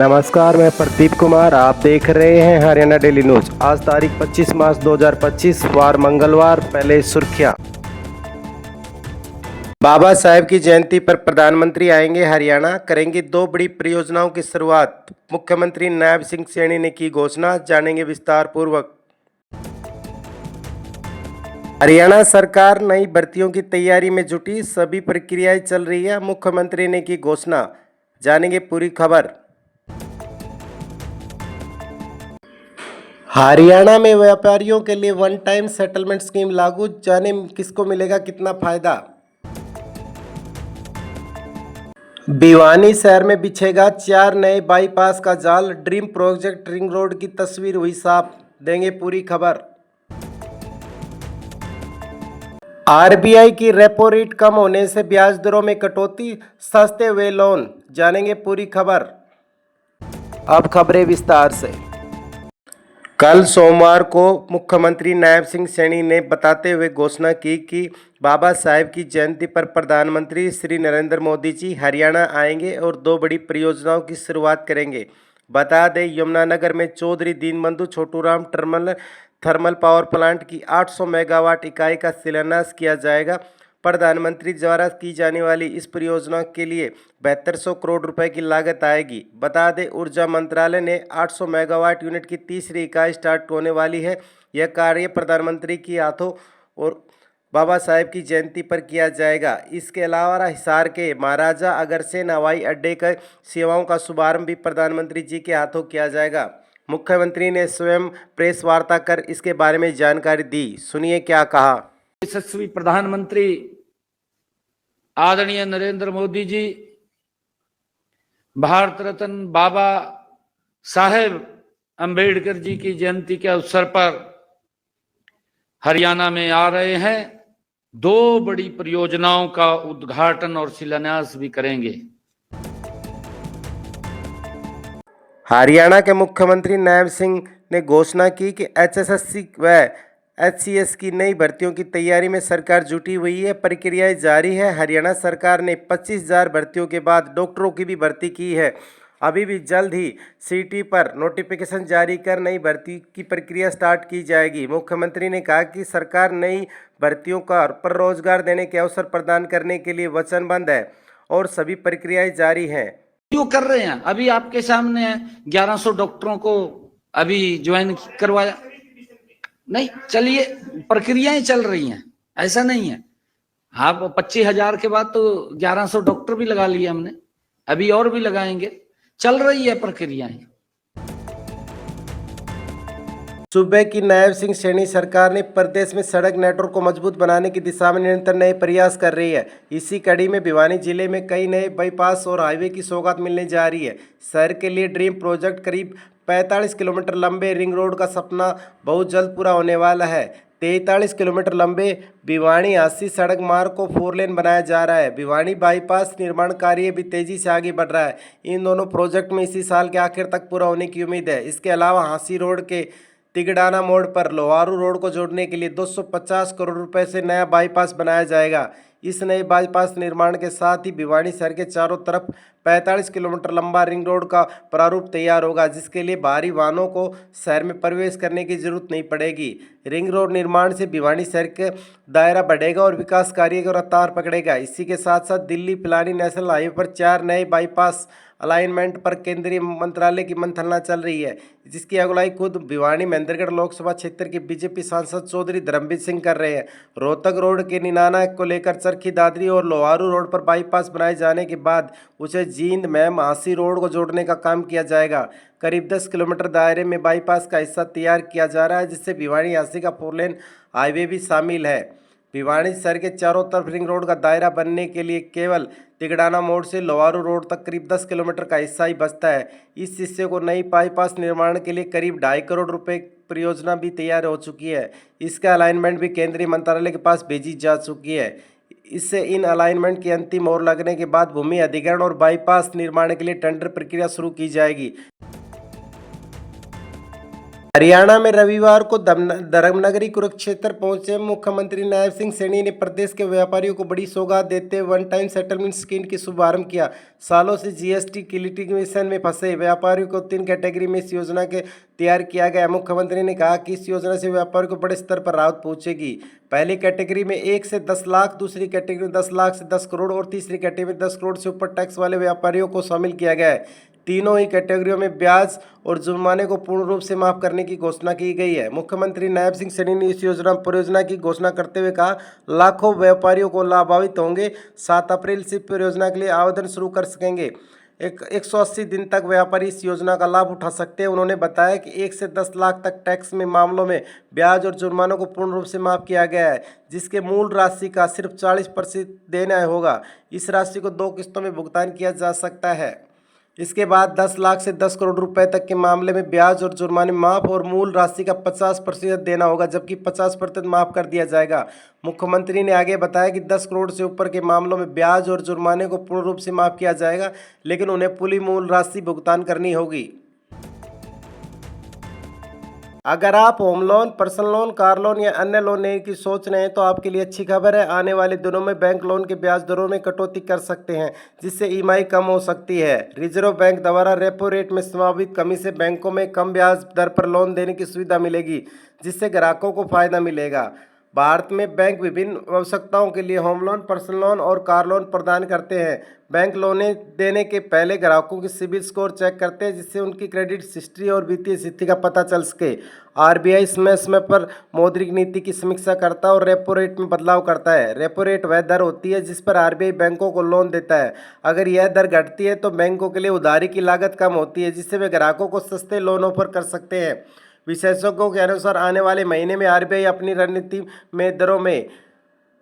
नमस्कार, मैं प्रदीप कुमार। आप देख रहे हैं हरियाणा डेली न्यूज। आज तारीख 25 मार्च 2025 वार मंगलवार। पहले सुर्खियां। बाबा साहेब की जयंती पर प्रधानमंत्री आएंगे हरियाणा, करेंगे दो बड़ी परियोजनाओं की शुरुआत। मुख्यमंत्री नायब सिंह सैनी ने की घोषणा, जानेंगे विस्तार पूर्वक। हरियाणा सरकार नई भर्तियों की तैयारी में जुटी, सभी प्रक्रियाएं चल रही है। मुख्यमंत्री ने की घोषणा, जानेंगे पूरी खबर। हरियाणा में व्यापारियों के लिए वन टाइम सेटलमेंट स्कीम लागू, जाने किसको मिलेगा कितना फायदा। भिवानी शहर में बिछेगा 4 नए बाईपास का जाल, ड्रीम प्रोजेक्ट रिंग रोड की तस्वीर हुई साफ, देंगे पूरी खबर। आरबीआई की रेपो रेट कम होने से ब्याज दरों में कटौती, सस्ते हुए लोन, जानेंगे पूरी खबर। अब खबरें विस्तार से। कल सोमवार को मुख्यमंत्री नायब सिंह सैनी ने बताते हुए घोषणा की कि बाबा साहेब की जयंती पर प्रधानमंत्री श्री नरेंद्र मोदी जी हरियाणा आएंगे और दो बड़ी परियोजनाओं की शुरुआत करेंगे। बता दें, यमुनानगर में Chaudhary Deenbandhu Chhoturam thermal power plant की 800 मेगावाट इकाई का शिलान्यास किया जाएगा। प्रधानमंत्री द्वारा की जाने वाली इस परियोजना के लिए 7200 करोड़ रुपए की लागत आएगी। बता दें, ऊर्जा मंत्रालय ने 800 मेगावाट यूनिट की तीसरी इकाई स्टार्ट होने वाली है। यह कार्य प्रधानमंत्री की हाथों और बाबा साहेब की जयंती पर किया जाएगा। इसके अलावा हिसार के महाराजा अग्रसेन हवाई अड्डे का सेवाओं का शुभारंभ भी प्रधानमंत्री जी के हाथों किया जाएगा। मुख्यमंत्री ने स्वयं प्रेस वार्ता कर इसके बारे में जानकारी दी। सुनिए क्या कहा। यशस्वी प्रधानमंत्री आदरणीय नरेंद्र मोदी जी भारत रत्न बाबा साहेब अंबेडकर जी की जयंती के अवसर पर हरियाणा में आ रहे हैं। दो बड़ी परियोजनाओं का उद्घाटन और शिलान्यास भी करेंगे। हरियाणा के मुख्यमंत्री नायब सिंह ने घोषणा की कि एचएसएससी व एचसीएस की नई भर्तियों की तैयारी में सरकार जुटी हुई है। प्रक्रियाएं जारी है। हरियाणा सरकार ने 25,000 भर्तियों के बाद डॉक्टरों की भी भर्ती की है। अभी भी जल्द ही सीटी पर नोटिफिकेशन जारी कर नई भर्ती की प्रक्रिया स्टार्ट की जाएगी। मुख्यमंत्री ने कहा कि सरकार नई भर्तियों पर रोजगार देने के अवसर प्रदान करने के लिए वचनबद्ध है और सभी प्रक्रियाएं जारी हैं। क्यों कर रहे हैं? अभी आपके सामने 1100 डॉक्टरों को अभी ज्वाइन करवाया नहीं। चलिए, प्रक्रियाएं चल रही हैं, ऐसा नहीं है। आप 25,000 के बाद तो 1100 डॉक्टर भी लगा लिए हमने, अभी और भी लगाएंगे। चल रही है प्रक्रियाएं। सूबे की नायब सिंह सैनी सरकार ने प्रदेश में सड़क नेटवर्क को मजबूत बनाने की दिशा में निरंतर नए प्रयास कर रही है। इसी कड़ी में भिवानी जिले में कई नए बाईपास और हाईवे की सौगात मिलने जा रही है। शहर के लिए ड्रीम प्रोजेक्ट करीब 45 किलोमीटर लंबे रिंग रोड का सपना बहुत जल्द पूरा होने वाला है। 43 किलोमीटर लंबे भिवानी हांसी सड़क मार्ग को 4 लेन बनाया जा रहा है। भिवानी बाईपास निर्माण कार्य भी तेजी से आगे बढ़ रहा है। इन दोनों प्रोजेक्ट में इसी साल के आखिर तक पूरा होने की उम्मीद है। इसके अलावा हांसी रोड के तिगड़ाना मोड़ पर लोहारू रोड को जोड़ने के लिए 250 करोड़ रुपए से नया बाईपास बनाया जाएगा। इस नए बाईपास निर्माण के साथ ही भिवानी शहर के चारों तरफ 45 किलोमीटर लंबा रिंग रोड का प्रारूप तैयार होगा, जिसके लिए भारी वाहनों को शहर में प्रवेश करने की जरूरत नहीं पड़ेगी। रिंग रोड निर्माण से भिवानी शहर का दायरा बढ़ेगा और विकास कार्य को रफ्तार पकड़ेगा। इसी के साथ साथ दिल्ली पिलानी नेशनल हाईवे पर 4 नए बाईपास अलाइनमेंट पर केंद्रीय मंत्रालय की मंथना चल रही है, जिसकी अगुवाई खुद भिवानी महेंद्रगढ़ लोकसभा क्षेत्र के बीजेपी सांसद चौधरी धर्मवीर सिंह कर रहे हैं। रोहतक रोड के निनाना को लेकर चरखी दादरी और लोहारू रोड पर बाईपास बनाए जाने के बाद उसे जींद मैम हांसी रोड को जोड़ने का काम किया जाएगा। करीब 10 किलोमीटर दायरे में बाईपास का हिस्सा तैयार किया जा रहा है, जिससे भिवानी हांसी का 4 लेन हाईवे भी शामिल है। भिवानी शहर के चारों तरफ रिंग रोड का दायरा बनने के लिए केवल तिगड़ाना मोड़ से लोहारू रोड तक करीब 10 किलोमीटर का हिस्सा ही बचता है। इस हिस्से को नई बाईपास निर्माण के लिए करीब 2.5 करोड़ रुपए परियोजना भी तैयार हो चुकी है। इसका अलाइनमेंट भी केंद्रीय मंत्रालय के पास भेजी जा चुकी है। इससे इन अलाइनमेंट की अंतिम मोहर लगने के बाद भूमि अधिग्रहण और बाईपास निर्माण के लिए टेंडर प्रक्रिया शुरू की जाएगी। हरियाणा में रविवार को धर्मनगरी कुरुक्षेत्र पहुंचे मुख्यमंत्री नायब सिंह सैनी ने प्रदेश के व्यापारियों को बड़ी सौगात देते हुए वन टाइम सेटलमेंट स्कीम की शुभारंभ किया। सालों से जीएसटी की लिटिगेशन में फंसे व्यापारियों को 3 कैटेगरी में इस योजना के तैयार किया गया। मुख्यमंत्री ने कहा कि इस योजना से व्यापारियों को बड़े स्तर पर राहत पहुंचेगी। पहली कैटेगरी में 1 से 10 लाख, दूसरी कैटेगरी में 10 लाख से 10 करोड़ और तीसरी कैटेगरी में 10 करोड़ से ऊपर टैक्स वाले व्यापारियों को शामिल किया गया है। तीनों ही कैटेगरियों में ब्याज और जुर्माने को पूर्ण रूप से माफ करने की घोषणा की गई है। मुख्यमंत्री नायब सिंह सैनी ने इस परियोजना की घोषणा करते हुए कहा, लाखों व्यापारियों को लाभान्वित होंगे। 7 अप्रैल से परियोजना के लिए आवेदन शुरू कर सकेंगे। 180 दिन तक व्यापारी इस योजना का लाभ उठा सकते हैं। उन्होंने बताया कि 1 से 10 लाख तक टैक्स में मामलों में ब्याज और जुर्मानों को पूर्ण रूप से माफ किया गया है, जिसके मूल राशि का सिर्फ 40% देना होगा। इस राशि को 2 किस्तों में भुगतान किया जा सकता है। इसके बाद 10 लाख से 10 करोड़ रुपए तक के मामले में ब्याज और जुर्माने माफ और मूल राशि का 50% देना होगा, जबकि 50% माफ कर दिया जाएगा। मुख्यमंत्री ने आगे बताया कि 10 करोड़ से ऊपर के मामलों में ब्याज और जुर्माने को पूर्ण रूप से माफ किया जाएगा, लेकिन उन्हें पूरी मूल राशि भुगतान करनी होगी। अगर आप home loan, personal loan, car loan या अन्य लोन लेने की सोच रहे हैं तो आपके लिए अच्छी खबर है। आने वाले दिनों में बैंक लोन के ब्याज दरों में कटौती कर सकते हैं, जिससे ईएमआई कम हो सकती है। रिजर्व बैंक द्वारा रेपो रेट में संभावित कमी से बैंकों में कम ब्याज दर पर लोन देने की सुविधा मिलेगी, जिससे ग्राहकों को फायदा मिलेगा। भारत में बैंक विभिन्न आवश्यकताओं के लिए होम लोन, पर्सनल लोन और कार लोन प्रदान करते हैं। बैंक लोनें देने के पहले ग्राहकों की सिबिल स्कोर चेक करते हैं, जिससे उनकी क्रेडिट हिस्ट्री और वित्तीय स्थिति का पता चल सके। आरबीआई समय समय पर मौद्रिक नीति की समीक्षा करता है और रेपो रेट में बदलाव करता है। रेपो रेट वह दर होती है जिस पर आरबीआई बैंकों को लोन देता है। अगर यह दर घटती है तो बैंकों के लिए उधारी की लागत कम होती है, जिससे वे ग्राहकों को सस्ते लोन ऑफर कर सकते हैं। विशेषज्ञों के अनुसार आने वाले महीने में आरबीआई अपनी रणनीति में दरों में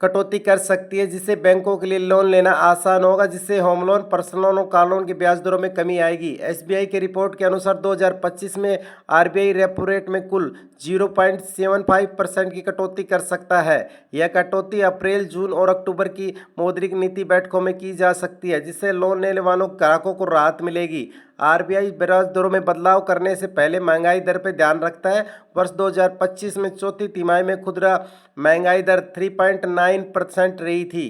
कटौती कर सकती है, जिससे बैंकों के लिए लोन लेना आसान होगा, जिससे होम लोन, पर्सनल लोन और कार लोन के ब्याज दरों में कमी आएगी। एसबीआई की रिपोर्ट के अनुसार 2025 में आरबीआई रेपो रेट में कुल 0.75% की कटौती कर सकता है। यह कटौती अप्रैल, जून और अक्टूबर की मौद्रिक नीति बैठकों में की जा सकती है, जिससे लोन लेने वालों ग्राहकों को राहत मिलेगी। आरबीआई ब्याज दरों में बदलाव करने से पहले महंगाई दर पर ध्यान रखता है। वर्ष 2025 में चौथी तिमाही में खुदरा महंगाई दर 3.9% रही थी।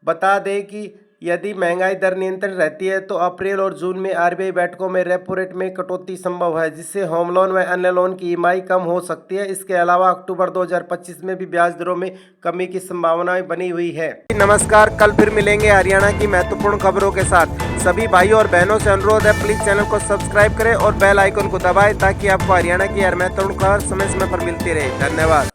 बता दें कि यदि महंगाई दर नियंत्रित रहती है तो अप्रैल और जून में आरबीआई बैठकों में रेपो रेट में कटौती संभव है, जिससे होम लोन व अन्य लोन की ईएमआई कम हो सकती है। इसके अलावा अक्टूबर 2025 में भी ब्याज दरों में कमी की संभावनाएं बनी हुई है। नमस्कार, कल फिर मिलेंगे हरियाणा की महत्वपूर्ण खबरों के साथ। सभी भाइयों और बहनों से अनुरोध है, प्लीज़ चैनल को सब्सक्राइब करें और बेल आइकन को दबाएं, ताकि आपको हरियाणा की हर महत्वपूर्ण खबर समय समय पर मिलती रहे। धन्यवाद।